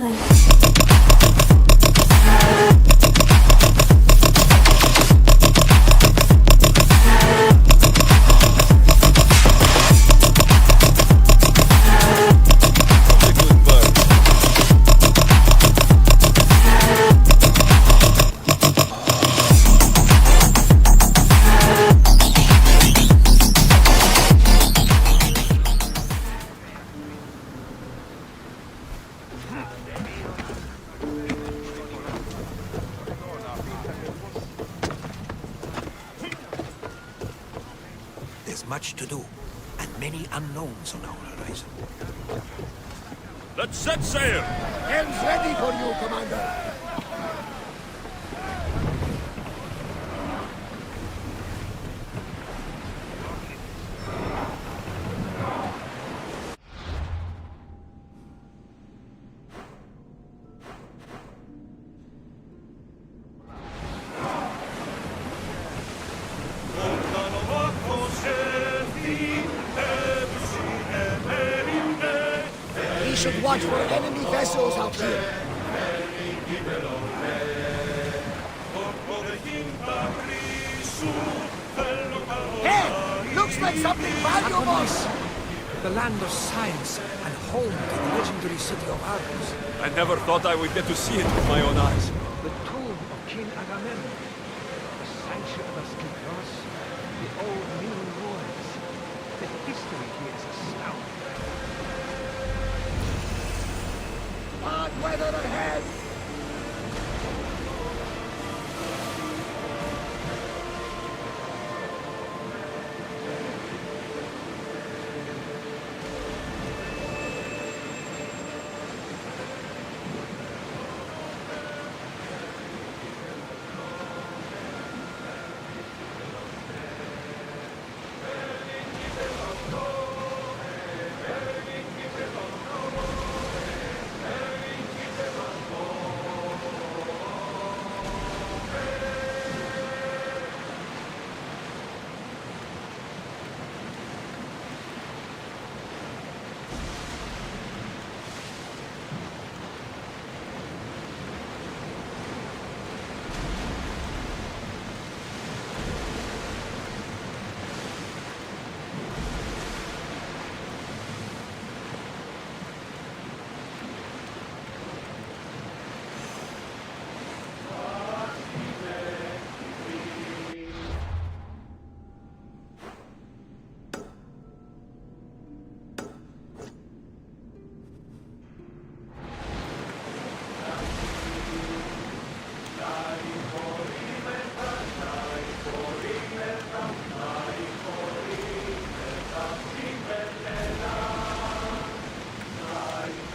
something. There's much to do, and many unknowns on our horizon. Let's set sail! Helm's ready for you, Commander. We should watch for enemy vessels out here. Hey! Looks like something valuable! The land of science and home to the legendary city of Argos. I never thought I would get to see it with my own eyes. The tomb of King Agamemnon. The sanctuary of Asclepios. The old Milan ruins. The history here is astounding. Bad weather ahead!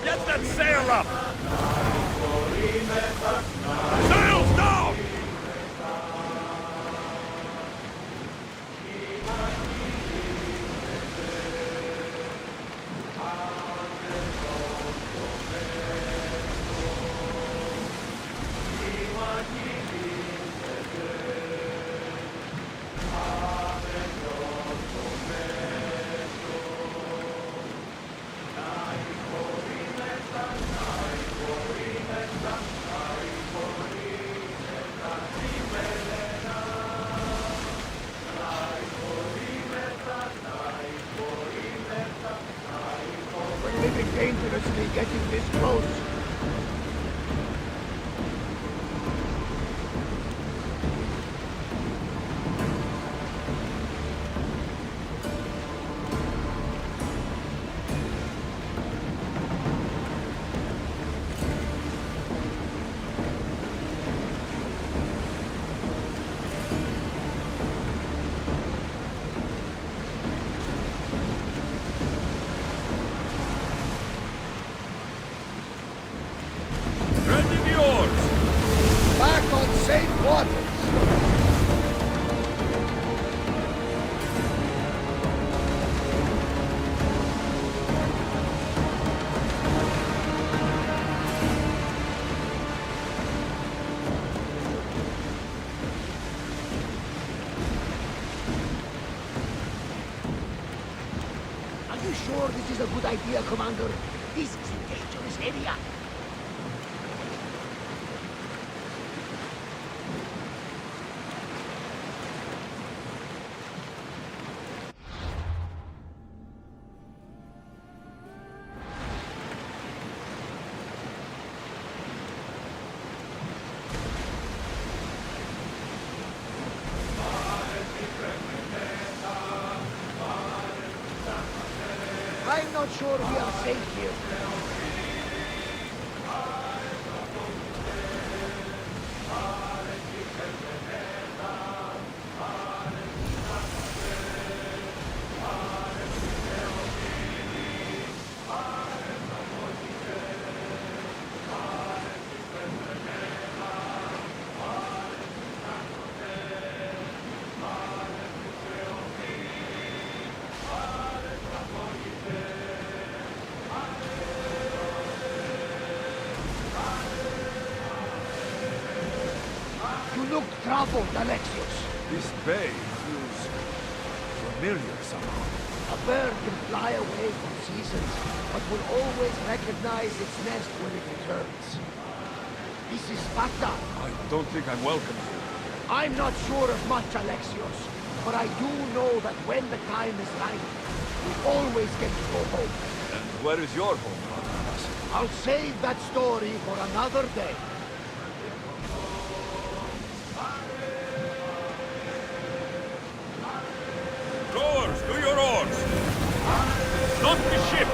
Get that sail up! Sails down! We're living dangerously getting this close. Ready the oars! Back on safe waters. Are you sure this is a good idea, Commander? This is a dangerous area. I'm not sure we are safe here. You look troubled, Alexios. This bay feels familiar somehow. A bird can fly away for seasons, but will always recognize its nest when it returns. This is Sparta. I don't think I'm welcome here. I'm not sure of much, Alexios, but I do know that when the time is right, we always get to go home. And where is your home, Barnabas? I'll save that story for another day. Rowers, do your oars! Not the ship!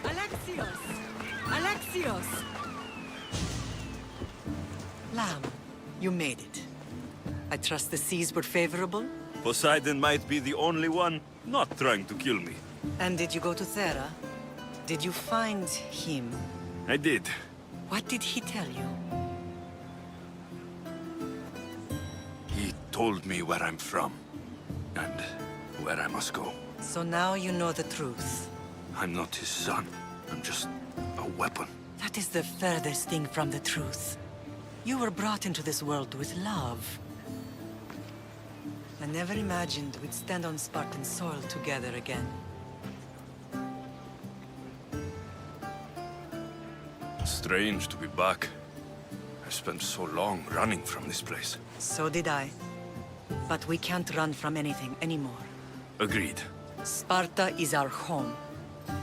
Alexios! Alexios! Lamb, you made it. I trust the seas were favorable? Poseidon might be the only one not trying to kill me. And did you go to Thera? Did you find him? I did. What did he tell you? He told me where I'm from. And where I must go. So now you know the truth. I'm not his son. I'm just a weapon. That is the furthest thing from the truth. You were brought into this world with love. I never imagined we'd stand on Spartan soil together again. Strange to be back. I spent so long running from this place. So did I. But we can't run from anything anymore. Agreed. Sparta is our home.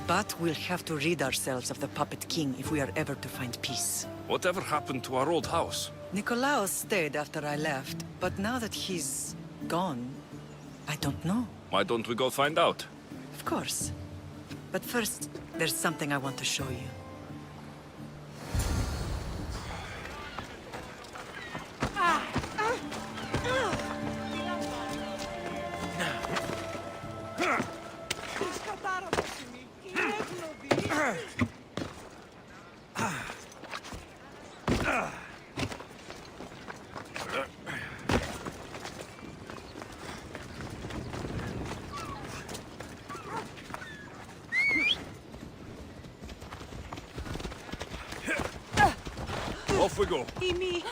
But we'll have to rid ourselves of the Puppet King if we are ever to find peace. Whatever happened to our old house? Nikolaos stayed after I left, but now that he's gone, I don't know. Why don't we go find out? Of course. But first, there's something I want to show you. Off we go. Imi!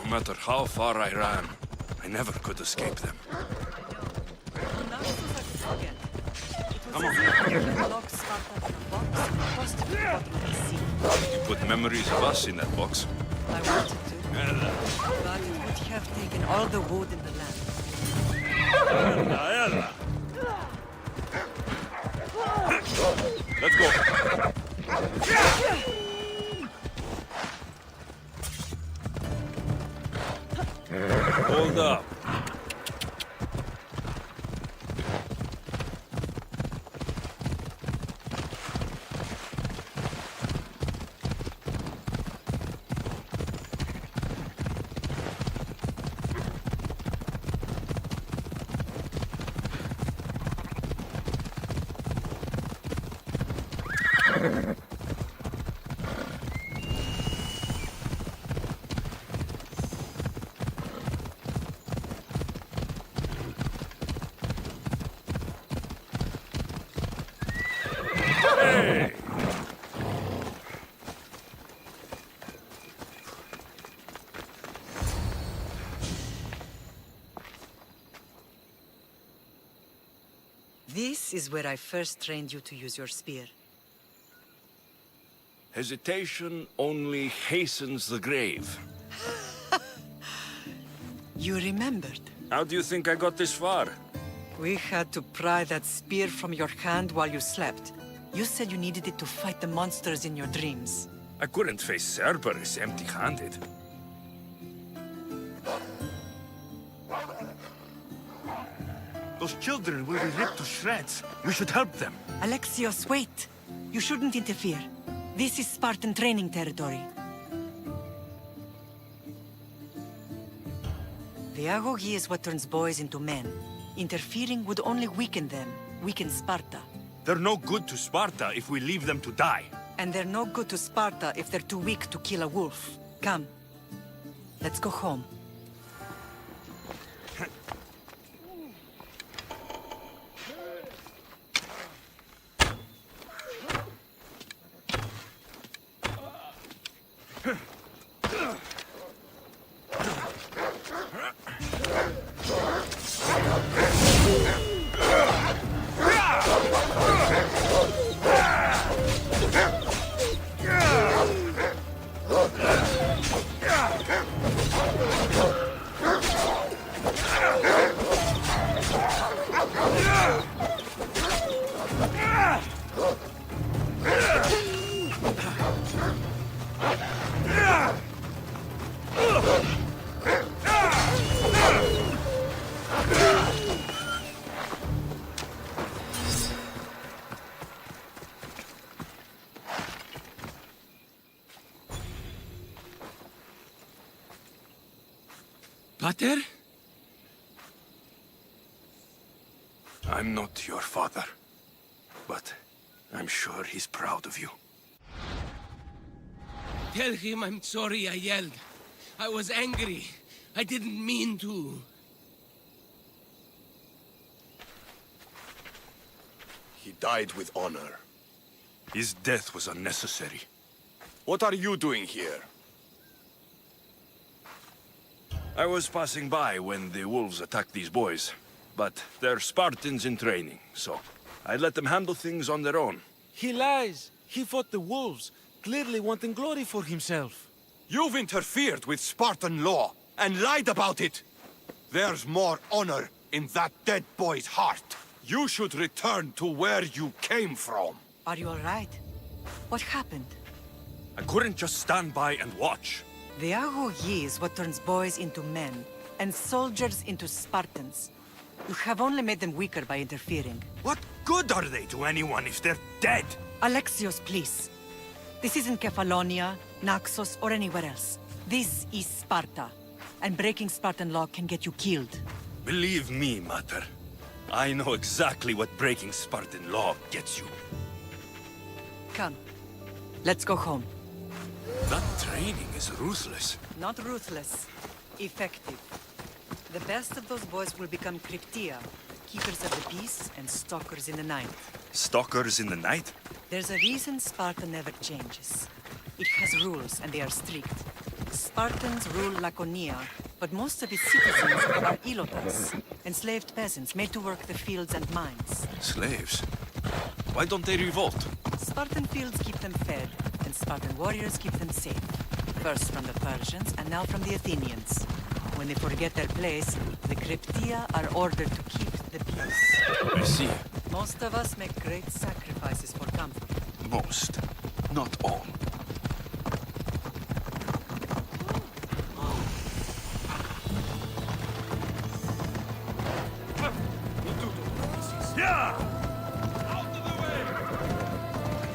No matter how far I ran, I never could escape them. Come on. You put memories of us in that box. I wanted to, but it would have taken all the wood in the land. Ella. Let's go. Hold up. This is where I first trained you to use your spear. Hesitation only hastens the grave. You remembered. How do you think I got this far? We had to pry that spear from your hand while you slept. You said you needed it to fight the monsters in your dreams. I couldn't face Cerberus empty-handed. Those children will be ripped to shreds. We should help them. Alexios, wait! You shouldn't interfere. This is Spartan training territory. The Agogi is what turns boys into men. Interfering would only weaken them, weaken Sparta. They're no good to Sparta if we leave them to die. And they're no good to Sparta if they're too weak to kill a wolf. Come. Let's go home. Pater? I'm not your father, but I'm sure he's proud of you. Tell him I'm sorry I yelled. I was angry. I didn't mean to. He died with honor. His death was unnecessary. What are you doing here? I was passing by when the wolves attacked these boys, but they're Spartans in training, so I let them handle things on their own. He lies. He fought the wolves, clearly wanting glory for himself. You've interfered with Spartan law and lied about it. There's more honor in that dead boy's heart. You should return to where you came from. Are you all right? What happened? I couldn't just stand by and watch. The Agogi is what turns boys into men, and soldiers into Spartans. You have only made them weaker by interfering. What good are they to anyone if they're dead? Alexios, please. This isn't Kefalonia, Naxos, or anywhere else. This is Sparta, and breaking Spartan law can get you killed. Believe me, Mater. I know exactly what breaking Spartan law gets you. Come, let's go home. That training is ruthless. Not ruthless, effective. The best of those boys will become Cryptia, keepers of the peace and stalkers in the night. Stalkers in the night? There's a reason Sparta never changes. It has rules, and they are strict. Spartans rule Laconia, but most of its citizens are ilotas, enslaved peasants made to work the fields and mines. Slaves? Why don't they revolt? Spartan fields keep them fed, and Spartan warriors keep them safe. First from the Persians, and now from the Athenians. When they forget their place, the Cryptia are ordered to keep the peace. I see. Most of us make great sacrifices for comfort. Most. Not all.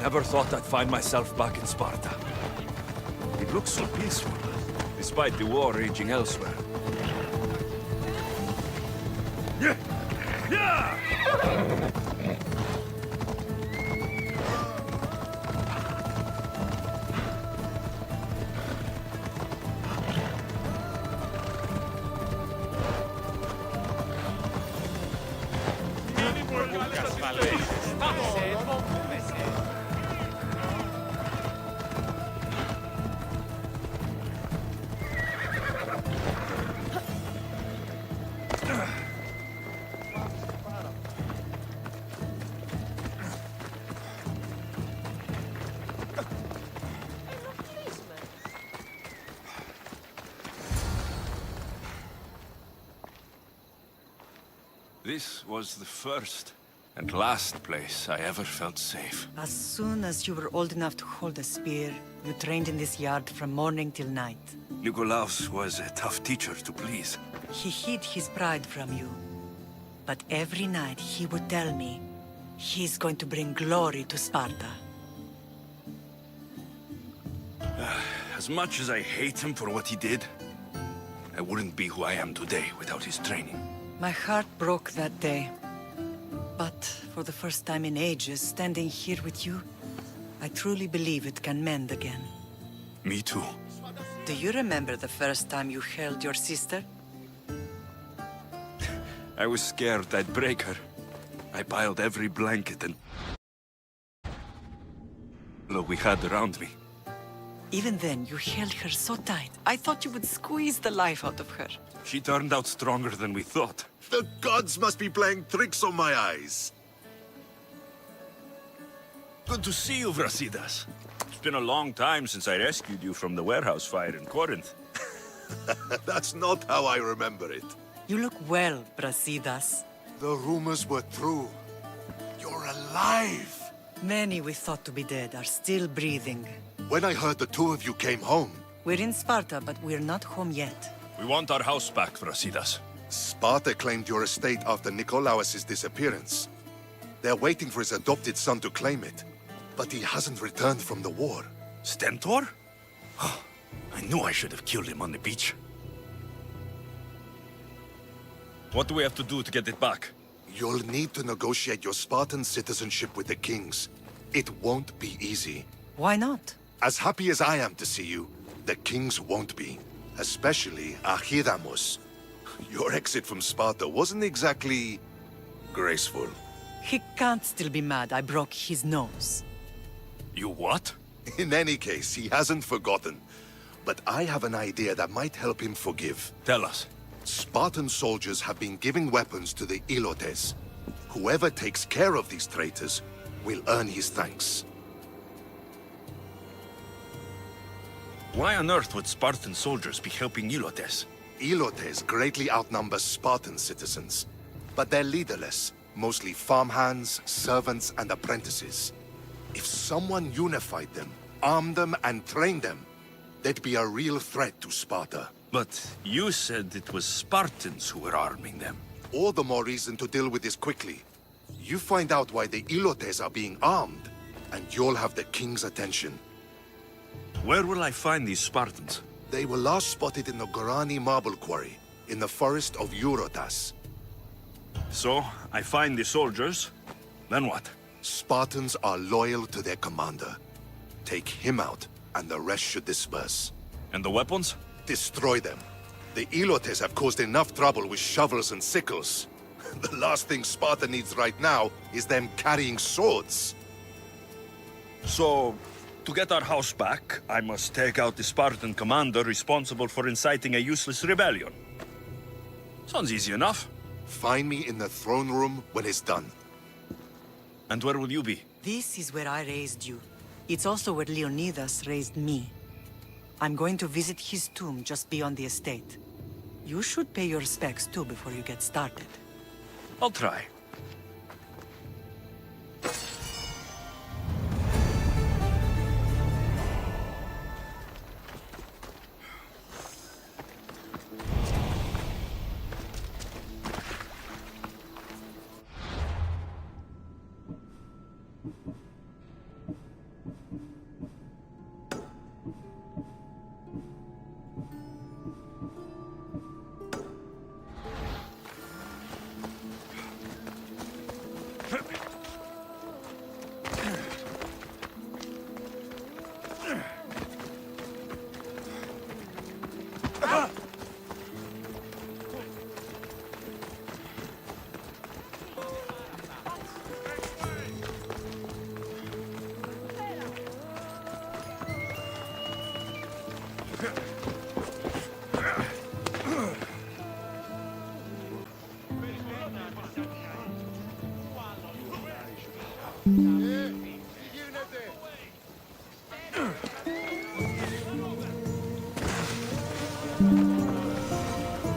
Never thought I'd find myself back in Sparta. It looks so peaceful, despite the war raging elsewhere. This was the first and last place I ever felt safe. As soon as you were old enough to hold a spear, you trained in this yard from morning till night. Nikolaus was a tough teacher to please. He hid his pride from you. But every night he would tell me, he's going to bring glory to Sparta. As much as I hate him for what he did, I wouldn't be who I am today without his training. My heart broke that day. But for the first time in ages, standing here with you, I truly believe it can mend again. Me too. Do you remember the first time you held your sister? I was scared I'd break her. I piled every blanket and pillow we had around me. Even then, you held her so tight. I thought you would squeeze the life out of her. She turned out stronger than we thought. The gods must be playing tricks on my eyes. Good to see you, Brasidas. It's been a long time since I rescued you from the warehouse fire in Corinth. That's not how I remember it. You look well, Brasidas. The rumors were true. You're alive! Many we thought to be dead are still breathing. When I heard the two of you came home, We're in Sparta, but we're not home yet. We want our house back, Brasidas. Sparta claimed your estate after Nikolaus' disappearance. They're waiting for his adopted son to claim it. But he hasn't returned from the war. Stentor? I knew I should have killed him on the beach. What do we have to do to get it back? You'll need to negotiate your Spartan citizenship with the kings. It won't be easy. Why not? As happy as I am to see you, the kings won't be. Especially Archidamus. Your exit from Sparta wasn't exactly graceful. He can't still be mad I broke his nose. You what? In any case, he hasn't forgotten. But I have an idea that might help him forgive. Tell us. Spartan soldiers have been giving weapons to the Ilotes. Whoever takes care of these traitors will earn his thanks. Why on earth would Spartan soldiers be helping Ilotes? Ilotes greatly outnumber Spartan citizens, but they're leaderless, mostly farmhands, servants, and apprentices. If someone unified them, armed them, and trained them, they'd be a real threat to Sparta. But you said it was Spartans who were arming them. All the more reason to deal with this quickly. You find out why the Ilotes are being armed, and you'll have the king's attention. Where will I find these Spartans? They were last spotted in the Gorani marble quarry, in the forest of Eurotas. So, I find the soldiers, then what? Spartans are loyal to their commander. Take him out, and the rest should disperse. And the weapons? Destroy them. The Ilotes have caused enough trouble with shovels and sickles. The last thing Sparta needs right now is them carrying swords. So, to get our house back, I must take out the Spartan commander responsible for inciting a useless rebellion. Sounds easy enough. Find me in the throne room when it's done. And where will you be? This is where I raised you. It's also where Leonidas raised me. I'm going to visit his tomb just beyond the estate. You should pay your respects too before you get started. I'll try.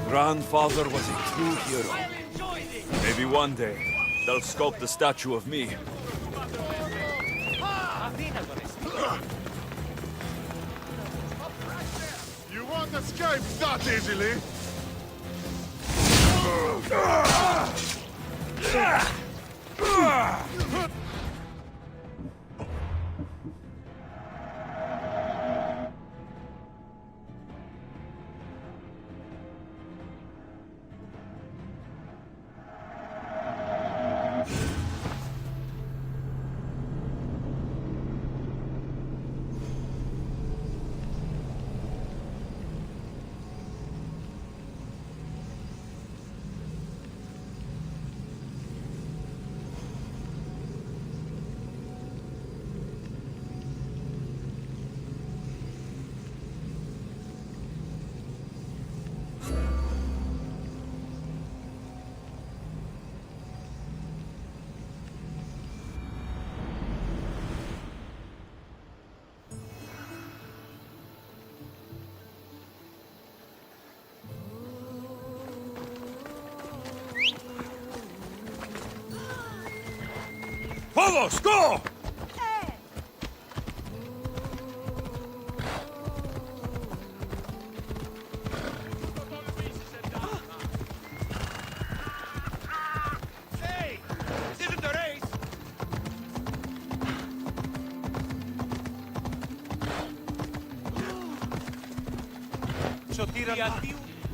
Grandfather was a true hero. Maybe one day, they'll sculpt a statue of me. You won't escape that easily! Vamos, go! Hey! This isn't the race!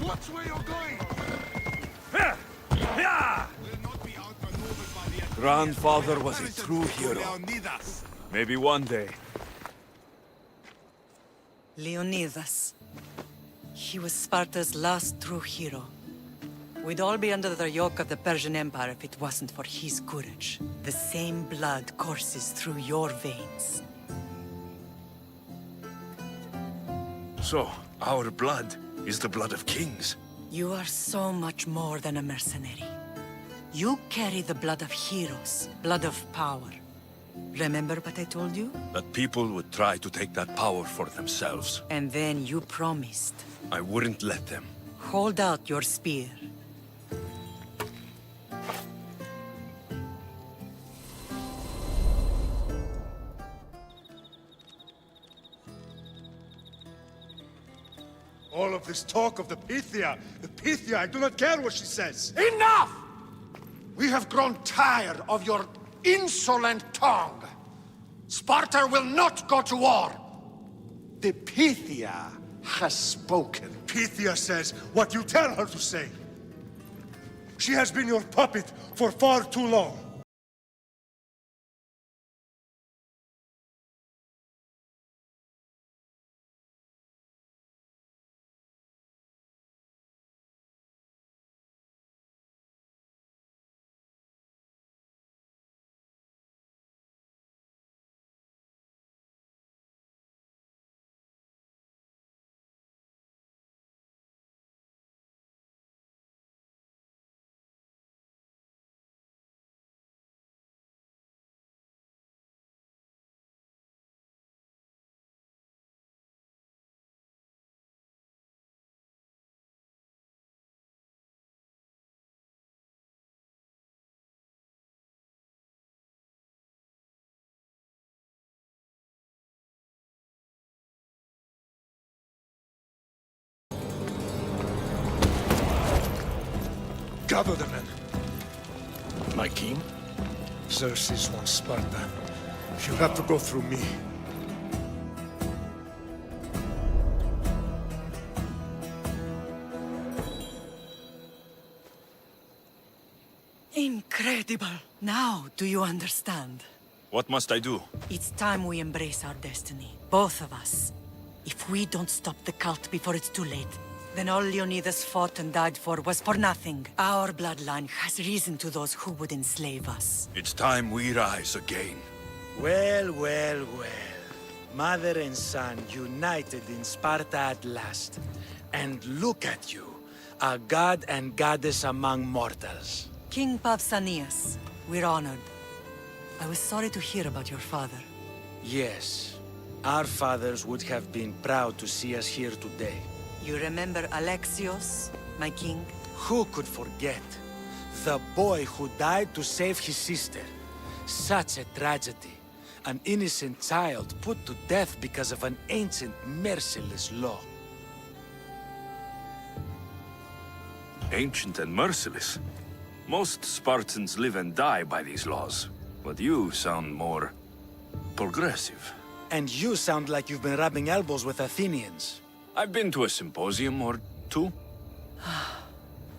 Watch where you're going! Grandfather was a true hero. Maybe one day. Leonidas. He was Sparta's last true hero. We'd all be under the yoke of the Persian Empire if it wasn't for his courage. The same blood courses through your veins. So, our blood is the blood of kings. You are so much more than a mercenary. You carry the blood of heroes, blood of power. Remember what I told you? That people would try to take that power for themselves. And then you promised. I wouldn't let them. Hold out your spear. All of this talk of the Pythia, I do not care what she says. Enough! We have grown tired of your insolent tongue. Sparta will not go to war. The Pythia has spoken. Pythia says what you tell her to say. She has been your puppet for far too long. Gather the men. My king? Xerxes wants Sparta. She'll have to go through me. Incredible! Now, do you understand? What must I do? It's time we embrace our destiny. Both of us. If we don't stop the cult before it's too late, then all Leonidas fought and died for was for nothing. Our bloodline has risen to those who would enslave us. It's time we rise again. Well, well, well. Mother and son united in Sparta at last. And look at you, a god and goddess among mortals. King Pausanias, we're honored. I was sorry to hear about your father. Yes, our fathers would have been proud to see us here today. You remember Alexios, my king? Who could forget? The boy who died to save his sister. Such a tragedy. An innocent child put to death because of an ancient, merciless law. Ancient and merciless. Most Spartans live and die by these laws. But you sound more progressive. And you sound like you've been rubbing elbows with Athenians. I've been to a symposium or two.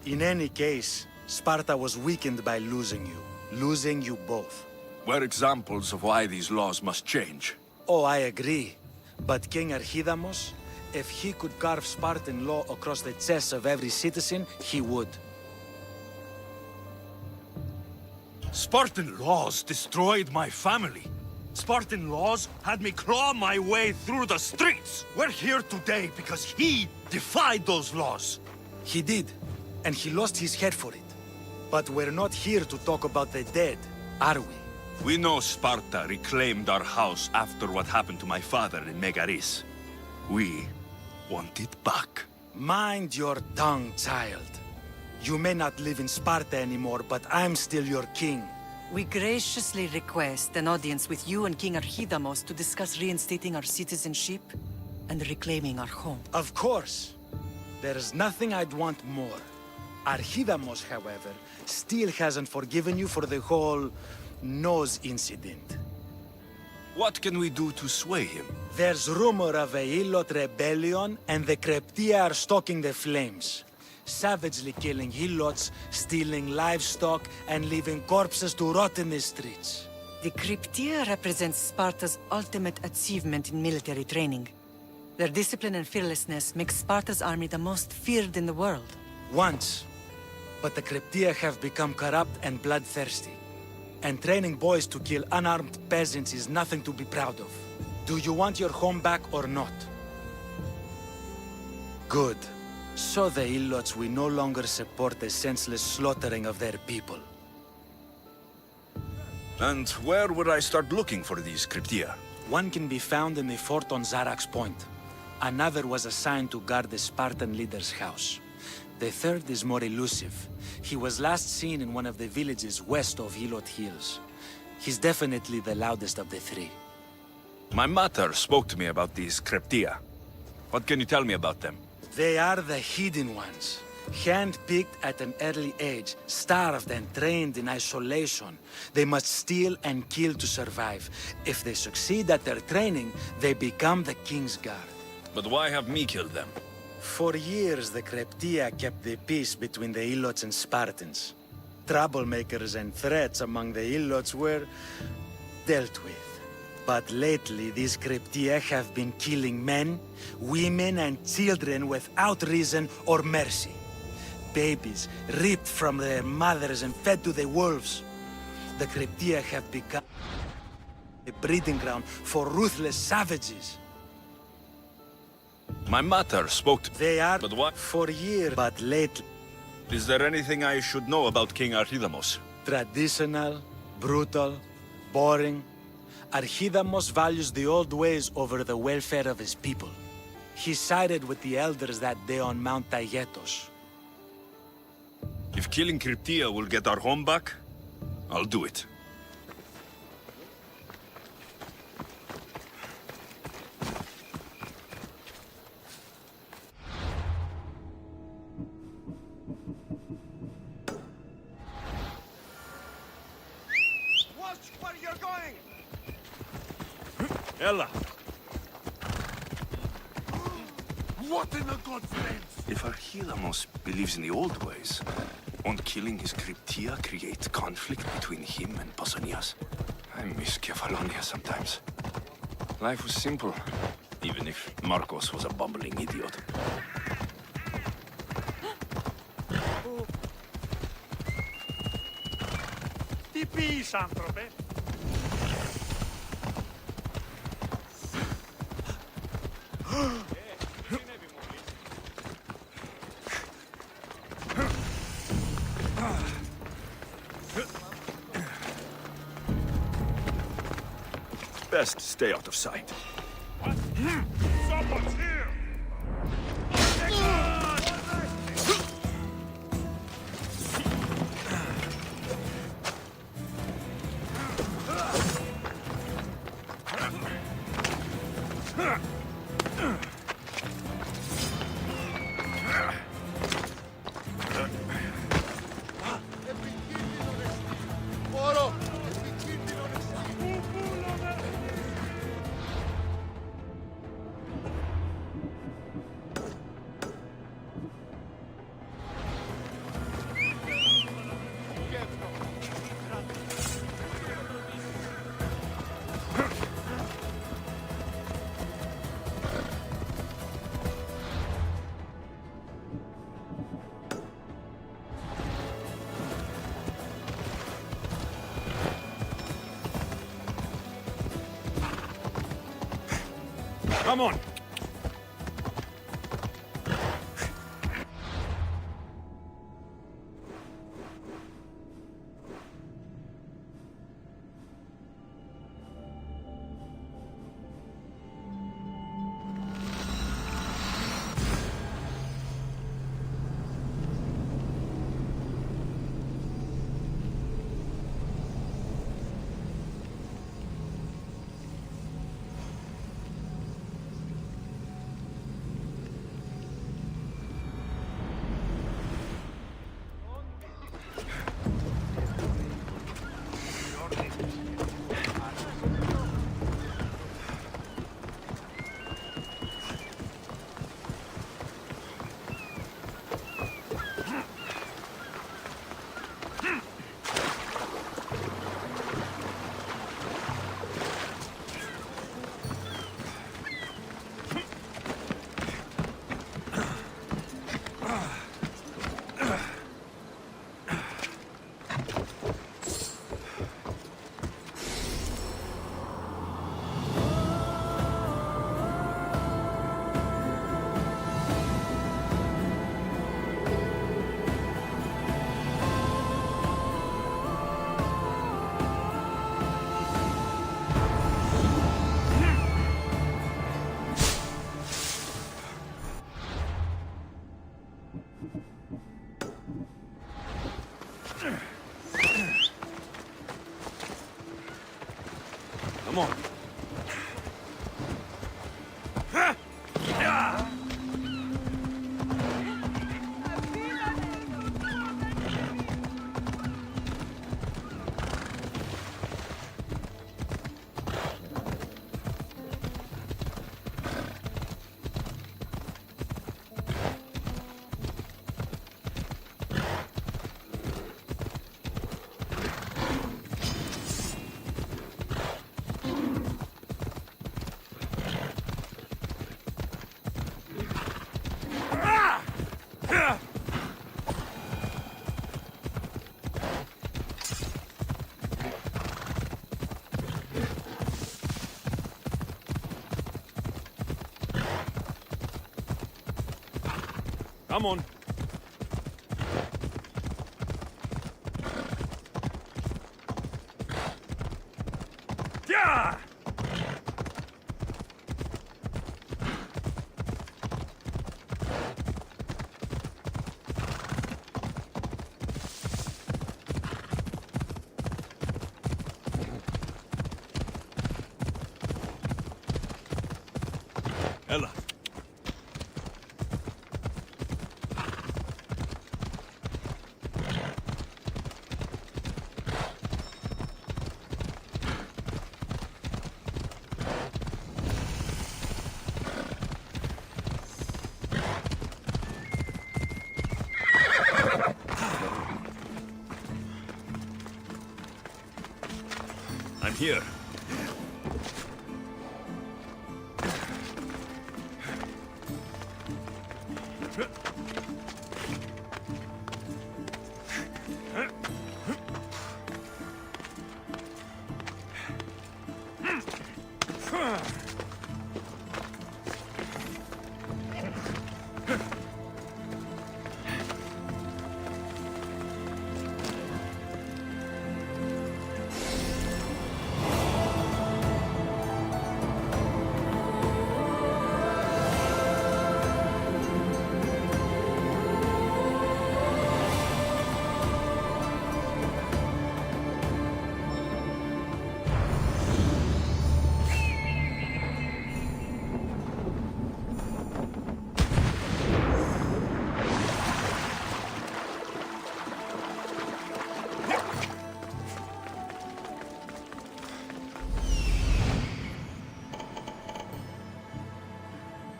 In any case, Sparta was weakened by losing you. Losing you both. We're examples of why these laws must change. Oh, I agree. But King Archidamos, if he could carve Spartan law across the chests of every citizen, he would. Spartan laws destroyed my family. Spartan laws had me claw my way through the streets. We're here today because he defied those laws. He did, and he lost his head for it. But we're not here to talk about the dead, are we? We know Sparta reclaimed our house after what happened to my father in Megaris. We want it back. Mind your tongue, child. You may not live in Sparta anymore, but I'm still your king. We graciously request an audience with you and King Archidamos to discuss reinstating our citizenship and reclaiming our home. Of course. There's nothing I'd want more. Archidamos, however, still hasn't forgiven you for the whole nose incident. What can we do to sway him? There's rumor of a Hilot rebellion, and the Kreptia are stalking the flames. Savagely killing Hilots, stealing livestock, and leaving corpses to rot in the streets. The Cryptia represents Sparta's ultimate achievement in military training. Their discipline and fearlessness make Sparta's army the most feared in the world. Once. But the Cryptia have become corrupt and bloodthirsty. And training boys to kill unarmed peasants is nothing to be proud of. Do you want your home back or not? Good. So the Ilots will no longer support the senseless slaughtering of their people. And where would I start looking for these Cryptia? One can be found in the fort on Zarak's Point. Another was assigned to guard the Spartan leader's house. The third is more elusive. He was last seen in one of the villages west of Hilot Hills. He's definitely the loudest of the three. My mater spoke to me about these Cryptia. What can you tell me about them? They are the hidden ones. Hand-picked at an early age, starved and trained in isolation. They must steal and kill to survive. If they succeed at their training, they become the King's Guard. But why have me killed them? For years, the Cryptia kept the peace between the Ilots and Spartans. Troublemakers and threats among the Ilots were dealt with. But lately, these Cryptia have been killing men, women, and children without reason or mercy. Babies ripped from their mothers and fed to the wolves. The Cryptia have become a breeding ground for ruthless savages. My mater spoke to... They are But what? for years, but lately. Is there anything I should know about King Archidamos? Traditional, brutal, boring. Archidamos values the old ways over the welfare of his people. He sided with the elders that day on Mount Taygetos. If killing Cryptia will get our home back, I'll do it. Watch where you're going! Ella! What in the God's name? If Archidamos believes in the old ways, won't killing his Cryptia create conflict between him and Pausanias? I miss Kefalonia sometimes. Life was simple, even if Marcos was a bumbling idiot. Τι πεις, άνθρωπε? Best stay out of sight. Someone's here! Come on! Come on. Come on. Yeah! Ella. I'm here.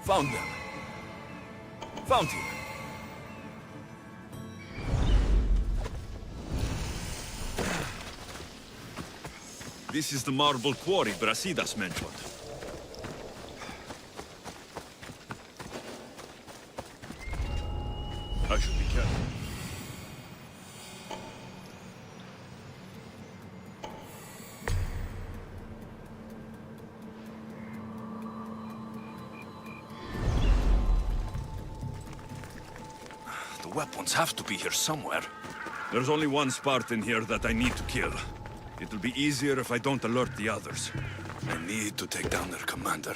Found them. Found him. This is the marble quarry Brasidas mentioned. I should be careful. The weapons have to be here somewhere. There's only one Spartan here that I need to kill. It'll be easier if I don't alert the others. I need to take down their commander.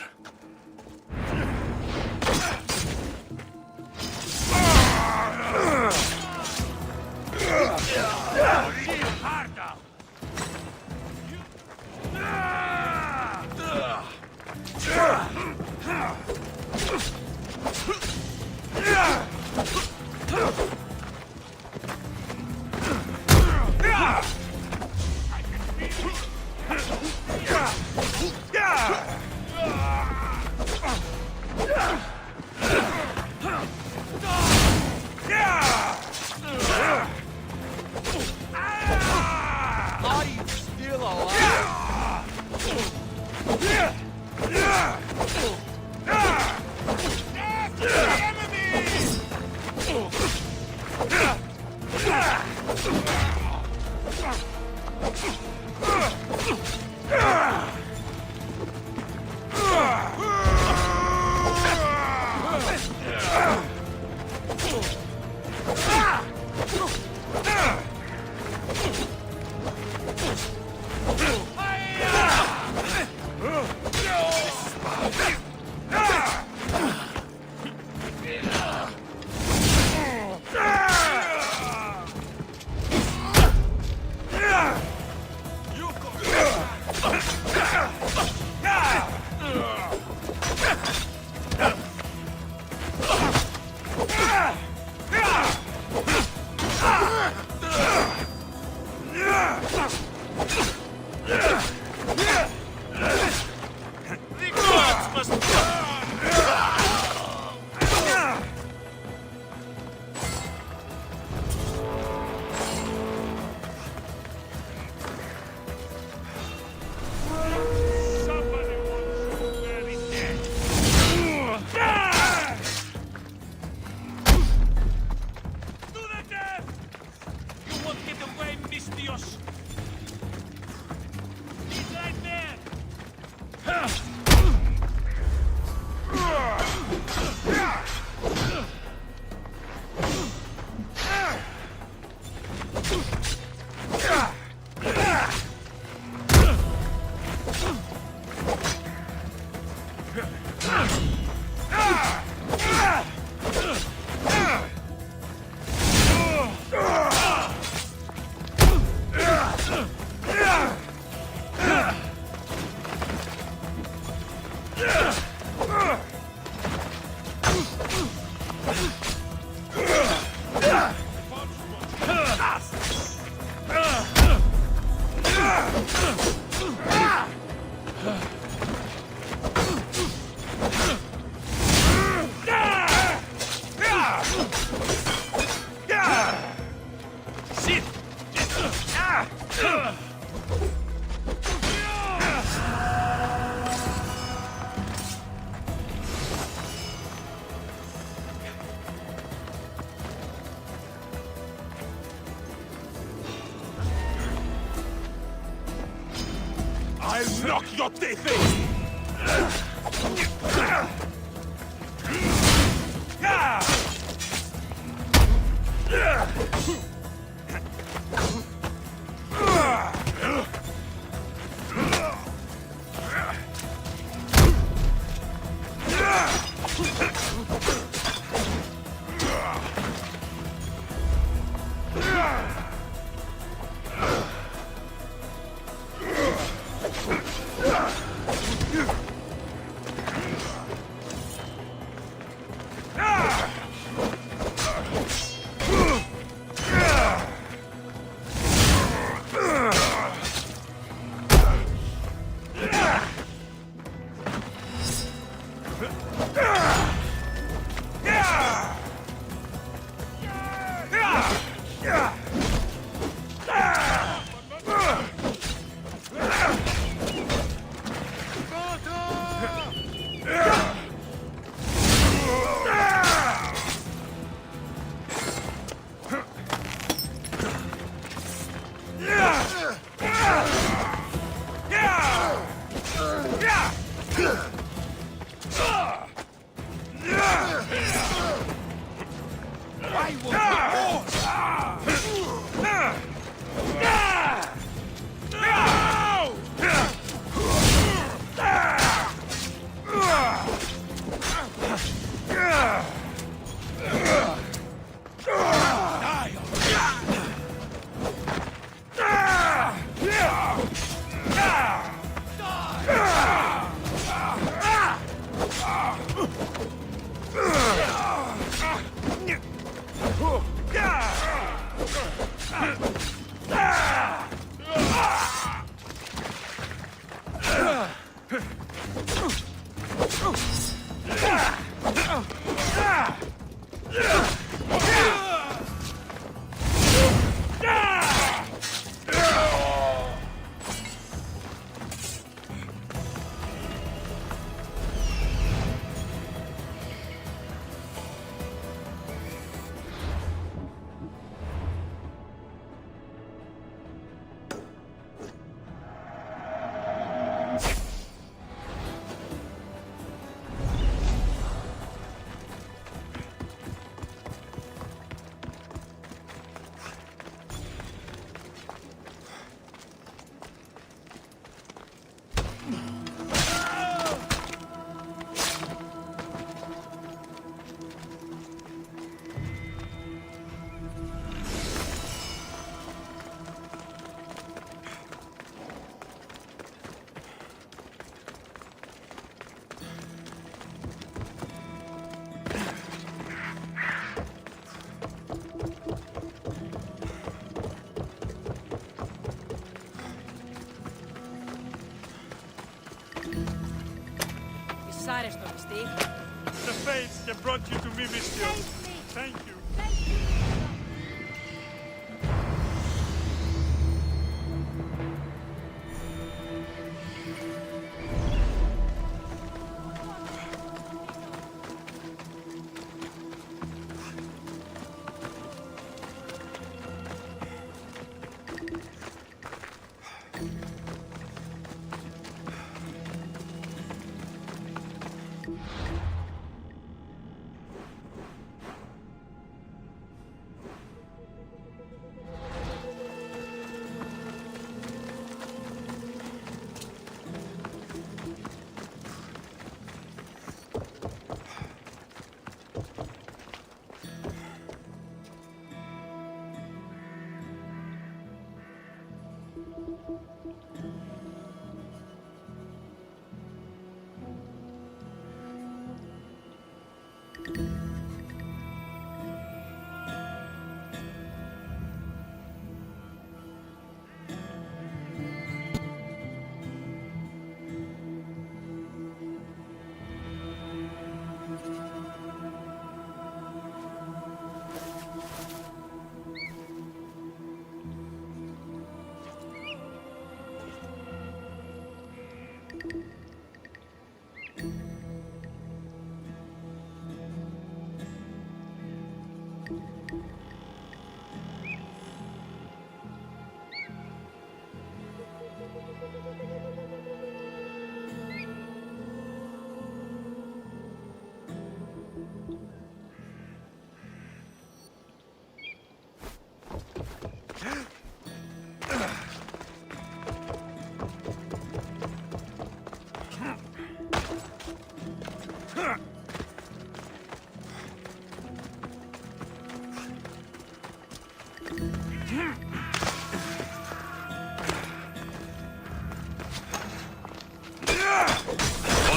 I'll knock your teeth in! The fates that brought you to me, Mistio. Thank you.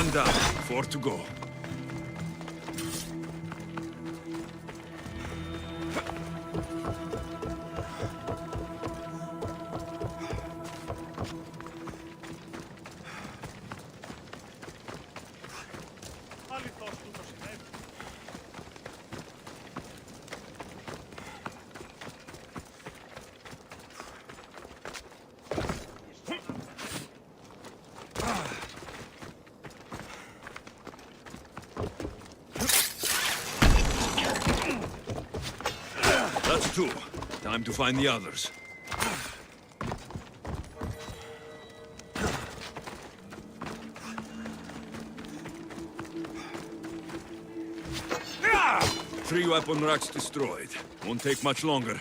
One down, 4 to go. two. Time to find the others. Three weapon racks destroyed. Won't take much longer.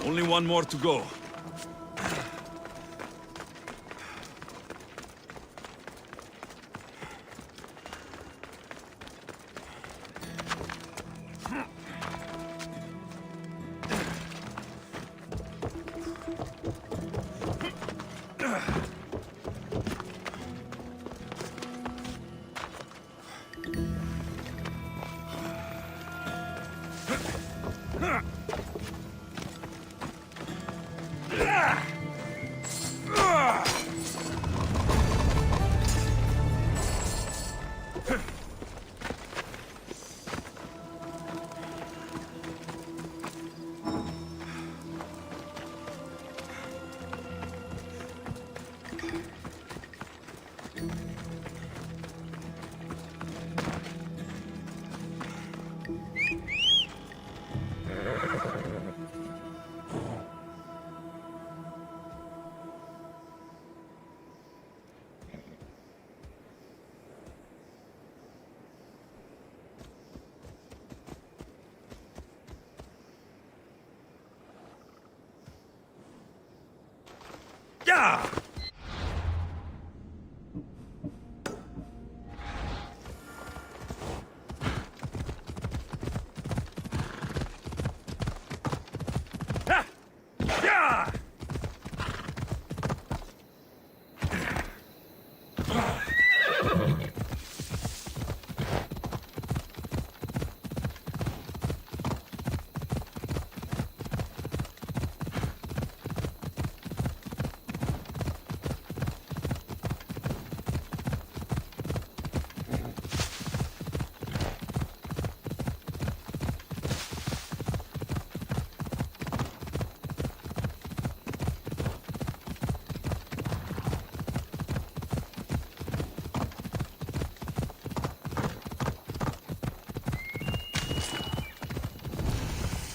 Only one more to go. Yeah!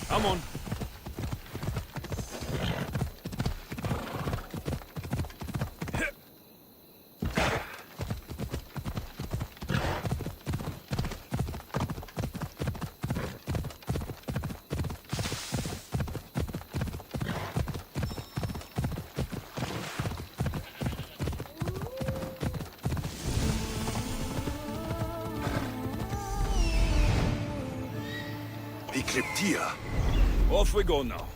Come on. Ecliptia. Off we go now.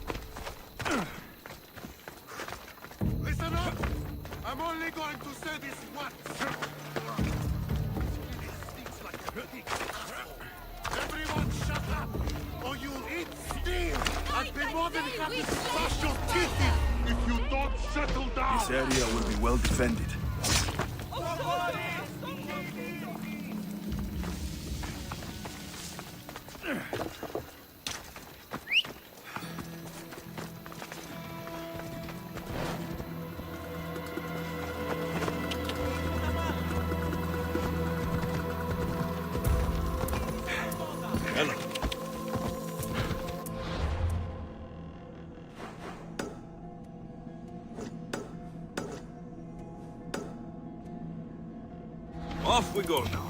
Listen up! I'm only going to say this once. Stinks like a pig. Everyone shut up, or you'll eat steel and be more than happy to crush your teeth in if you don't settle down. This area will be well defended. Off we go now.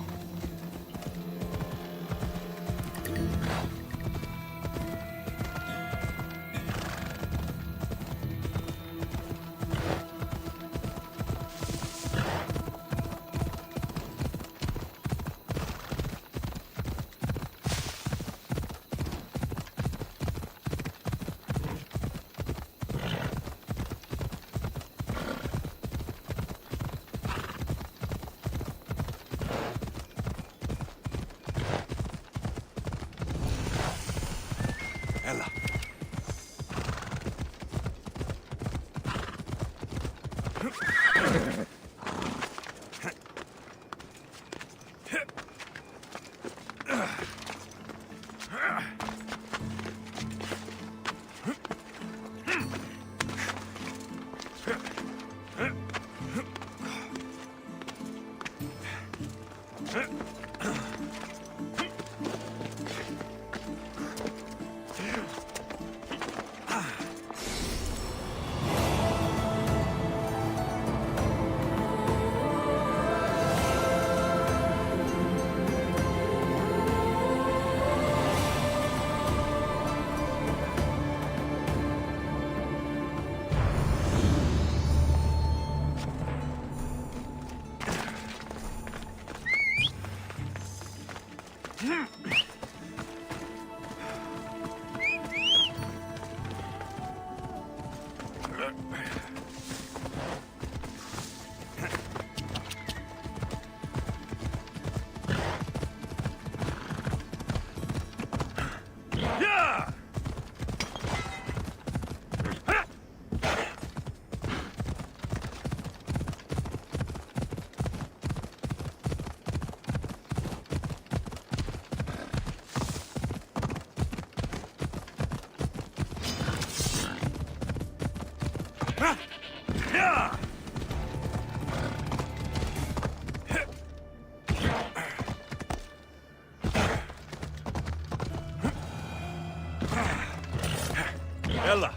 Ella.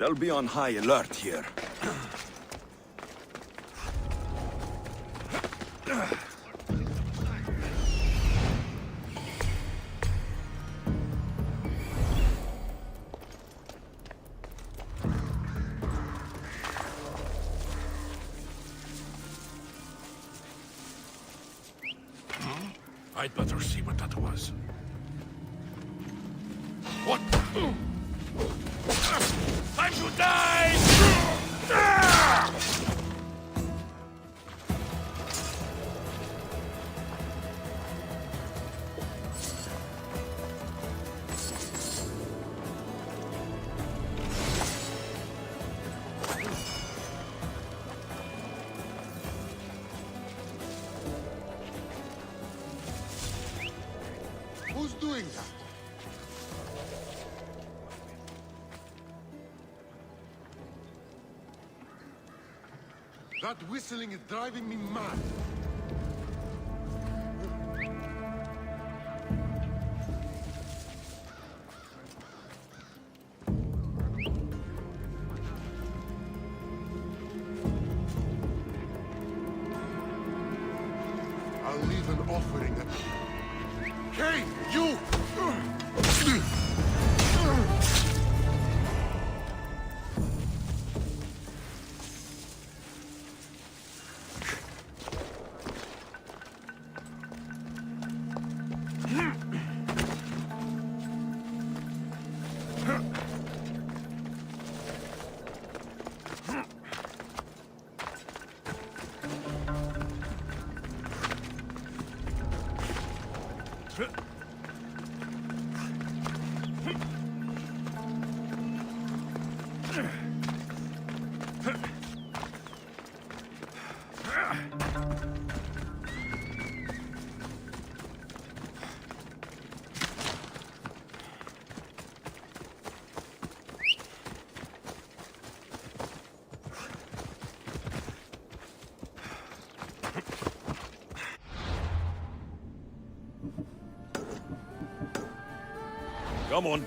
They'll be on high alert here. I'd better see what that was. What? Time to die! Who's doing that? That whistling is driving me mad. I'll leave an offering at... Hey, you! Come on.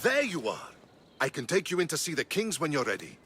There you are. I can take you in to see the kings when you're ready.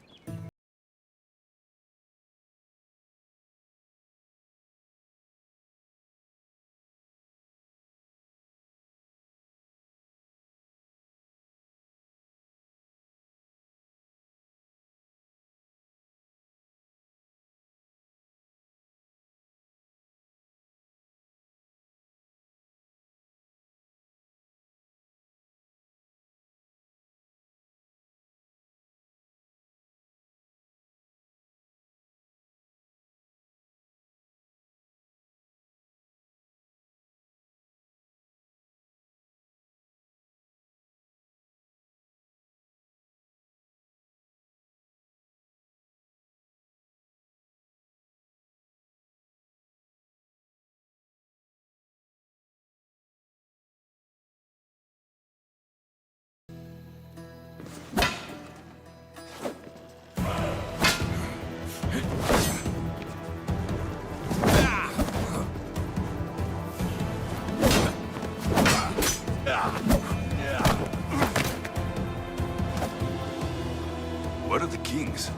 Where are the kings?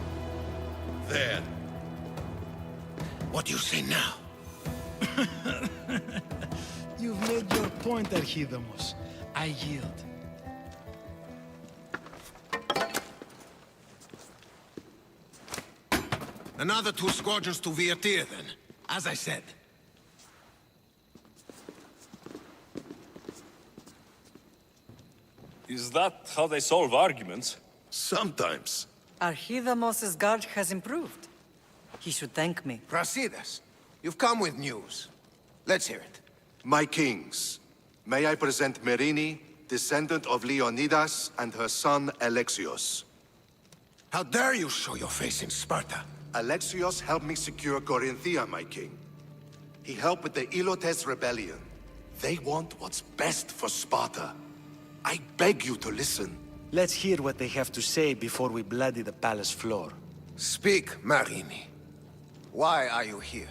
There. What do you say now? You've made your point, Archidamos. I yield. Another 2 squadrons to Viatir, then. As I said. Is that how they solve arguments? Sometimes. Archidamos's guard has improved. He should thank me. Brasidas, you've come with news. Let's hear it. My kings, may I present Merini, descendant of Leonidas, and her son Alexios. How dare you show your face in Sparta? Alexios helped me secure Corinthia, my king. He helped with the Ilotes rebellion. They want what's best for Sparta. I beg you to listen. Let's hear what they have to say before we bloody the palace floor. Speak, Marini. Why are you here?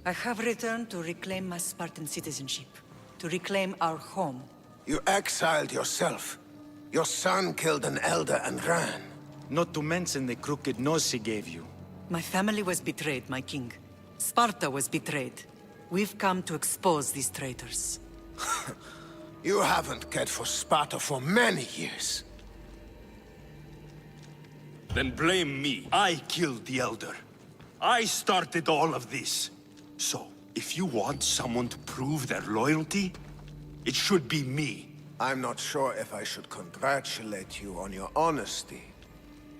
I have returned to reclaim my Spartan citizenship, to reclaim our home. You exiled yourself. Your son killed an elder and ran. Not to mention the crooked nose he gave you. My family was betrayed, my king. Sparta was betrayed. We've come to expose these traitors. You haven't cared for Sparta for many years. Then blame me. I killed the Elder. I started all of this. So, if you want someone to prove their loyalty, it should be me. I'm not sure if I should congratulate you on your honesty,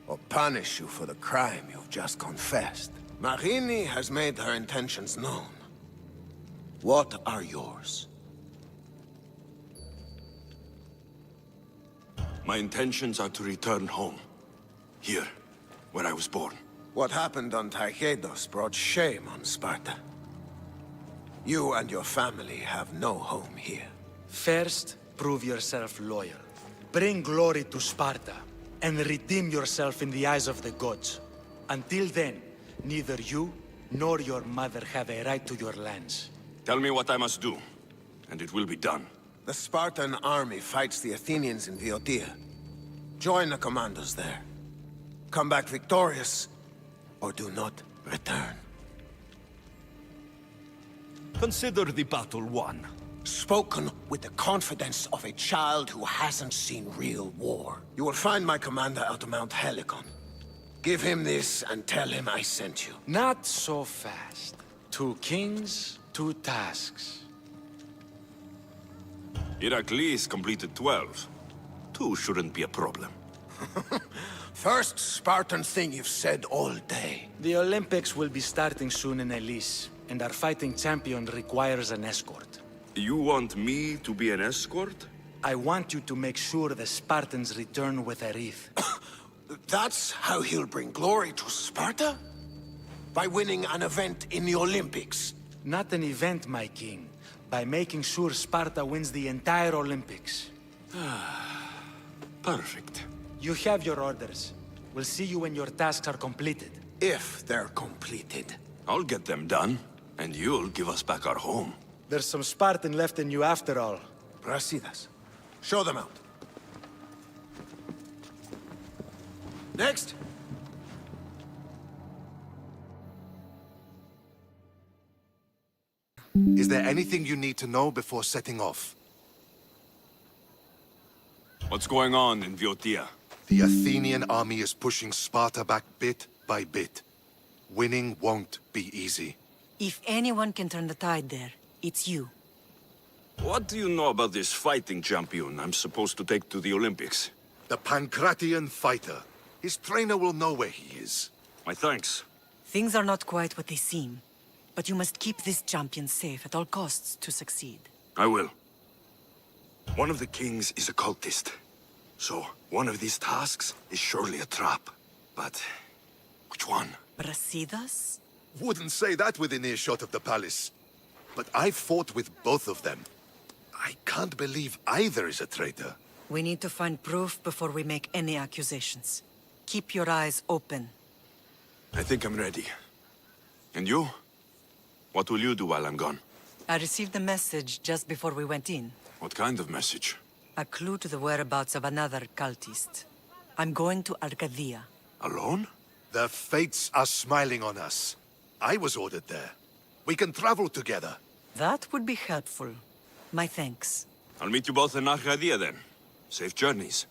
or punish you for the crime you've just confessed. Marini has made her intentions known. What are yours? My intentions are to return home. Here, where I was born. What happened on Taygedos brought shame on Sparta. You and your family have no home here. First, prove yourself loyal. Bring glory to Sparta, and redeem yourself in the eyes of the gods. Until then, neither you nor your mother have a right to your lands. Tell me what I must do, and it will be done. The Spartan army fights the Athenians in Viotia. Join the commandos there. Come back victorious, or do not return. Consider the battle won. Spoken with the confidence of a child who hasn't seen real war. You will find my commander out of Mount Helicon. Give him this and tell him I sent you. Not so fast. 2 kings, 2 tasks. Heracles completed 12. 2 shouldn't be a problem. First Spartan thing you've said all day. The Olympics will be starting soon in Elise, and our fighting champion requires an escort. You want me to be an escort? I want you to make sure the Spartans return with a wreath. That's how he'll bring glory to Sparta? By winning an event in the Olympics? Not an event, my king. By making sure Sparta wins the entire Olympics. Perfect. You have your orders. We'll see you when your tasks are completed. If they're completed. I'll get them done, and you'll give us back our home. There's some Spartan left in you after all. Brasidas, show them out. Next. Is there anything you need to know before setting off? What's going on in Viotia? The Athenian army is pushing Sparta back bit by bit. Winning won't be easy. If anyone can turn the tide there, it's you. What do you know about this fighting champion I'm supposed to take to the Olympics? The Pancratian fighter. His trainer will know where he is. My thanks. Things are not quite what they seem, but you must keep this champion safe at all costs to succeed. I will. One of the kings is a cultist. So, one of these tasks is surely a trap. But, which one? Brasidas? Wouldn't say that within earshot of the palace. But I've fought with both of them. I can't believe either is a traitor. We need to find proof before we make any accusations. Keep your eyes open. I think I'm ready. And you? What will you do while I'm gone? I received a message just before we went in. What kind of message? A clue to the whereabouts of another cultist. I'm going to Arcadia. Alone? The fates are smiling on us. I was ordered there. We can travel together. That would be helpful. My thanks. I'll meet you both in Arcadia then. Safe journeys.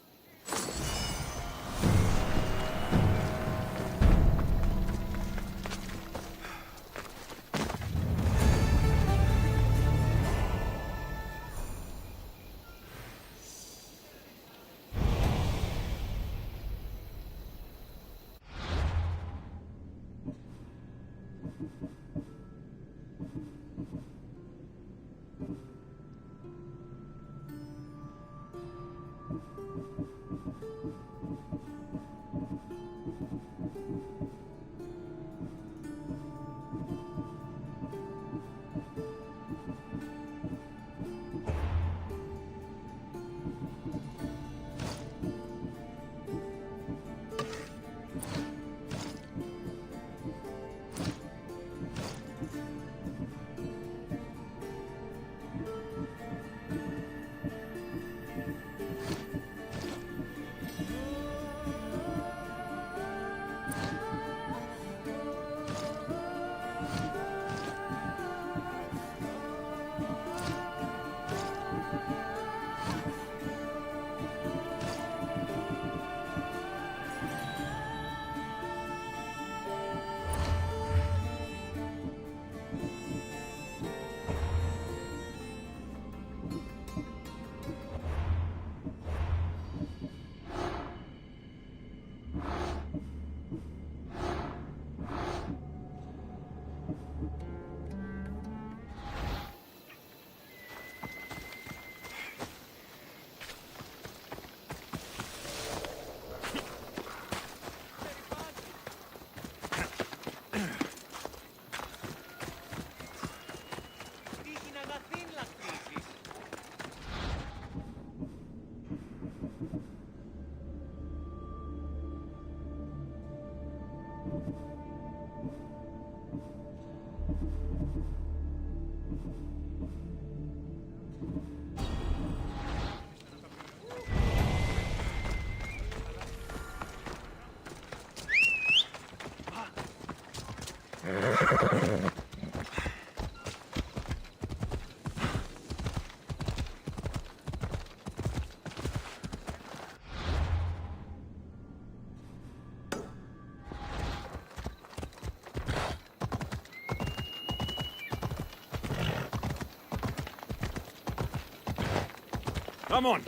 Come on.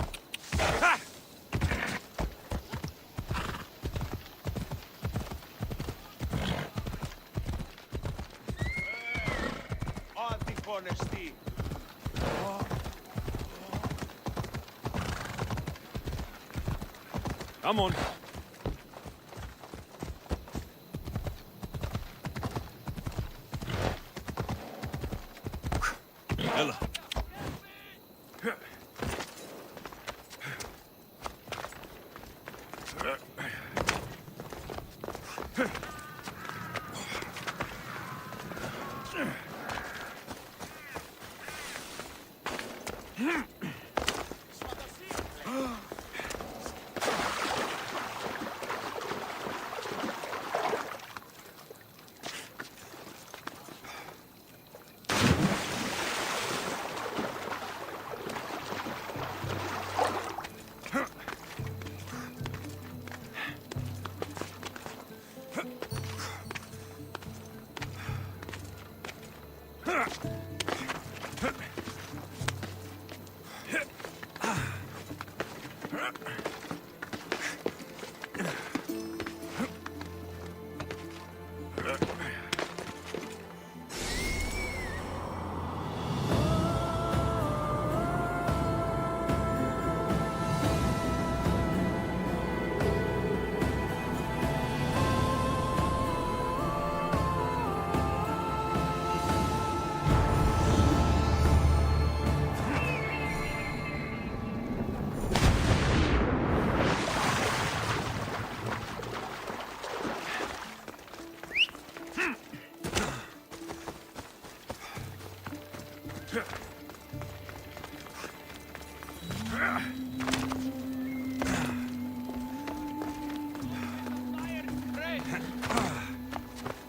Ha! Come on. Ella.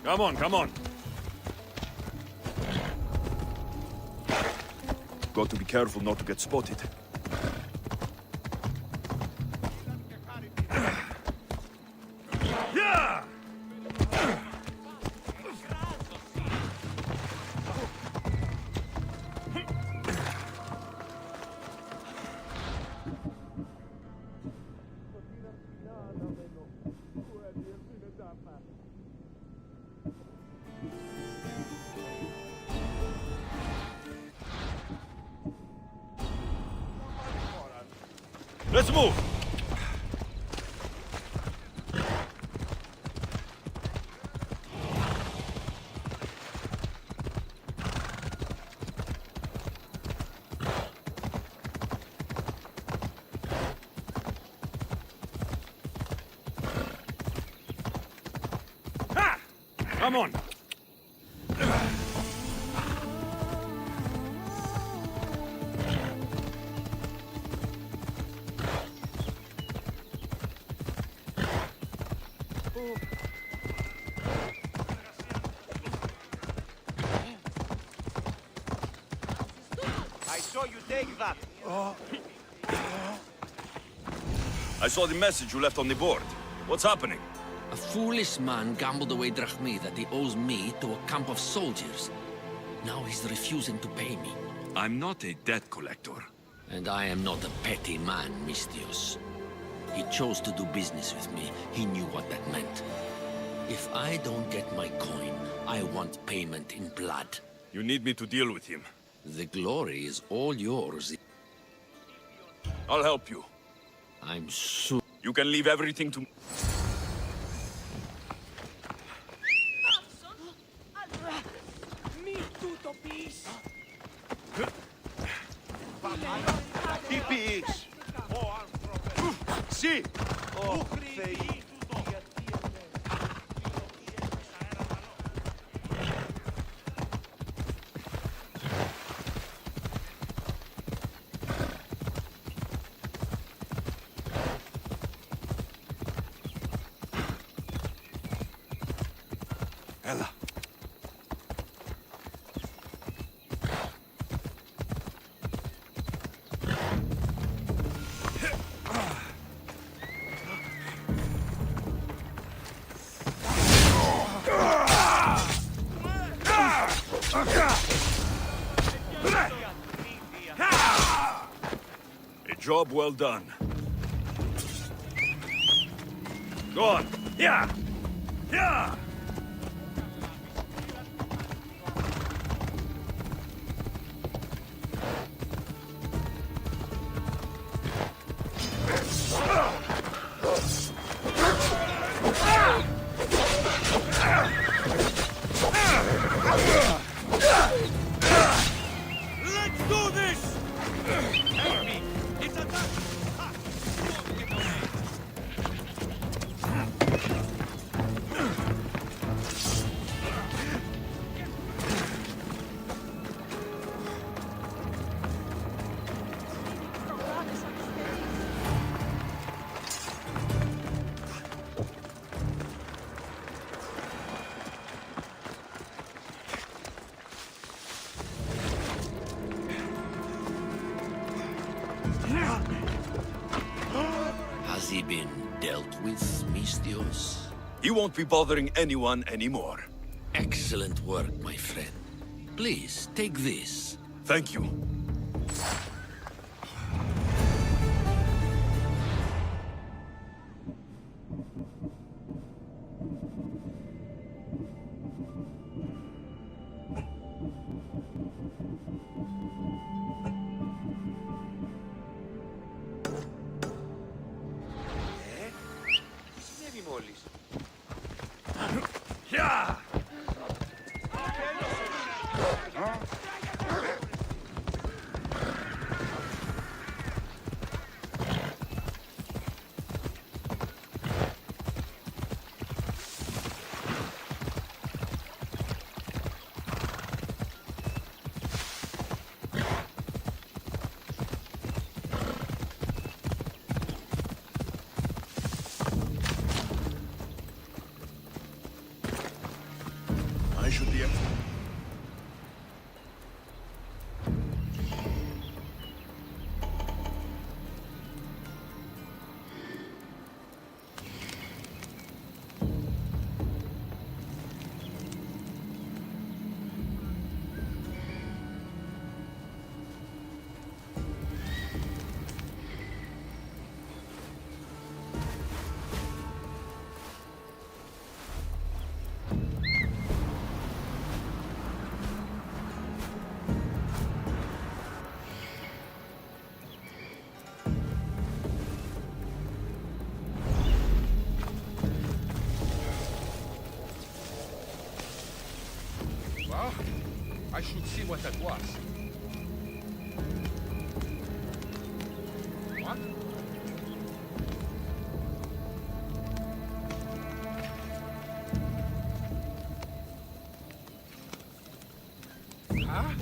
Come on, come on. Got to be careful not to get spotted. Yeah! Let's move! Ha! Come on! I saw you take that. I saw the message you left on the board. What's happening? A foolish man gambled away drachmi that he owes me to a camp of soldiers. Now he's refusing to pay me. I'm not a debt collector. And I am not a petty man, Mistios. He chose to do business with me. He knew what that meant. If I don't get my coin, I want payment in blood. You need me to deal with him. The glory is all yours. I'll help you. I'm sure. You can leave everything to me. Τι πεις? Συ! Ω, Θεή! Έλα. A job well done. Go on. Yeah! Yeah! Let's do this! Help me! It's a Has he been dealt with, Mistios? He won't be bothering anyone anymore. Excellent work, my friend. Please, take this. Thank you. Τι συνέβη μόλις? Yeah! I should see what that was. What? Huh?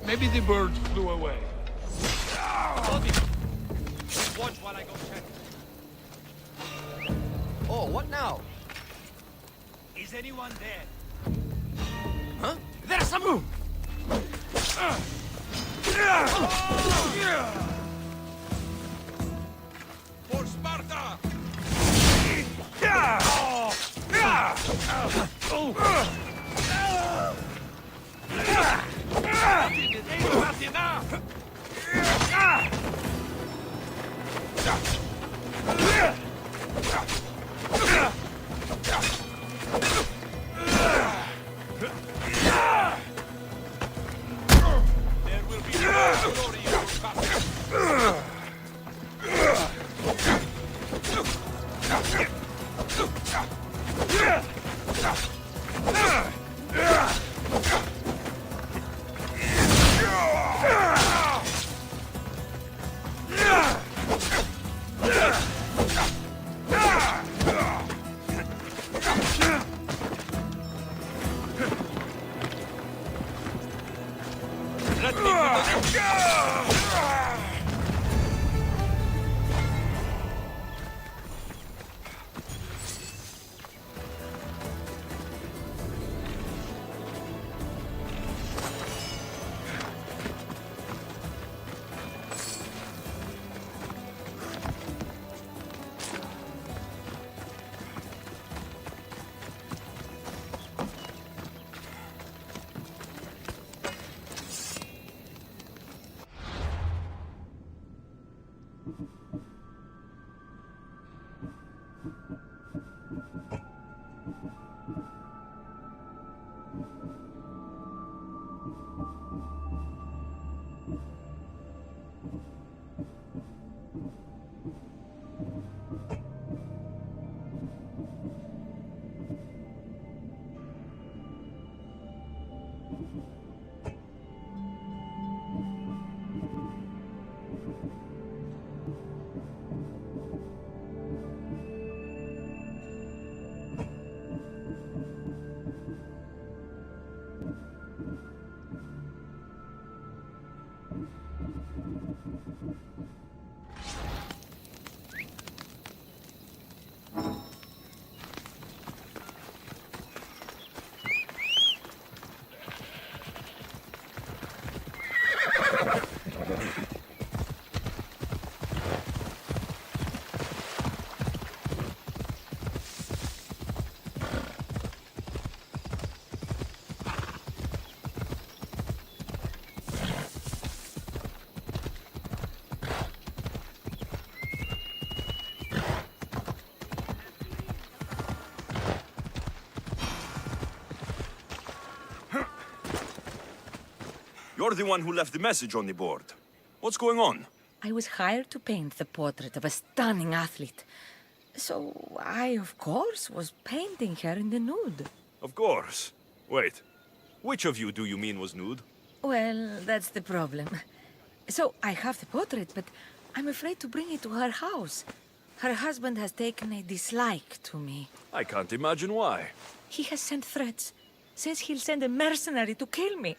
Maybe the bird flew away. Bobby! Watch while I go check. Oh, what now? Is anyone there? Huh? There's some... For Sparta! There will be no glory in your battle. Let me You're the one who left the message on the board. What's going on? I was hired to paint the portrait of a stunning athlete. So I, of course, was painting her in the nude. Of course. Wait. Which of you do you mean was nude? Well, that's the problem. So I have the portrait, but I'm afraid to bring it to her house. Her husband has taken a dislike to me. I can't imagine why. He has sent threats. Says he'll send a mercenary to kill me.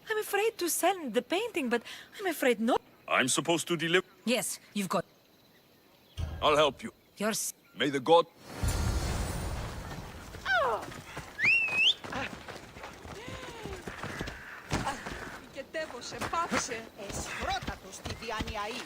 I'm afraid to send the painting, but I'm afraid not. I'm supposed to deliver. Yes, you've got... I'll help you. You're... May the god... Ικετεύωσε, πάψε. Εσχρότατο στη διανυαή.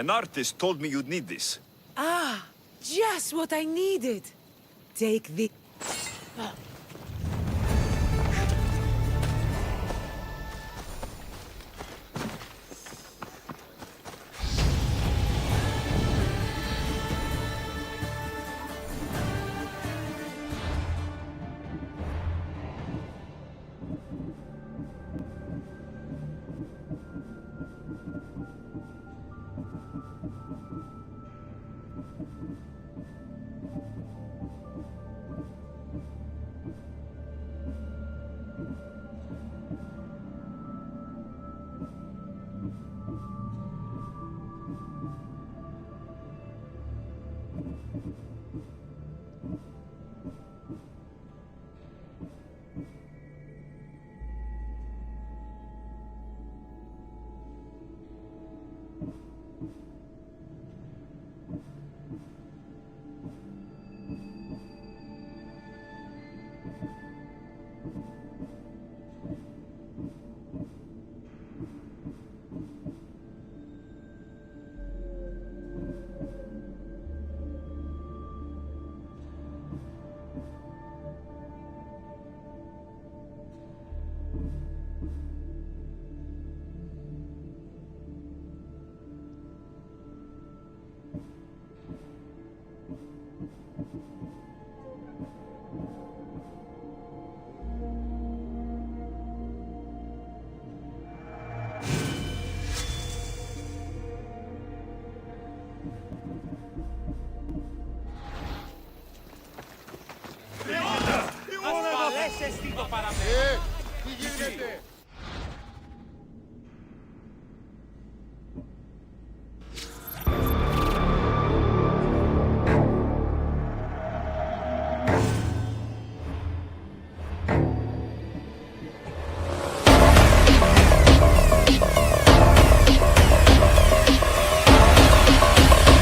An artist told me you'd need this. Ah, just what I needed. Take the...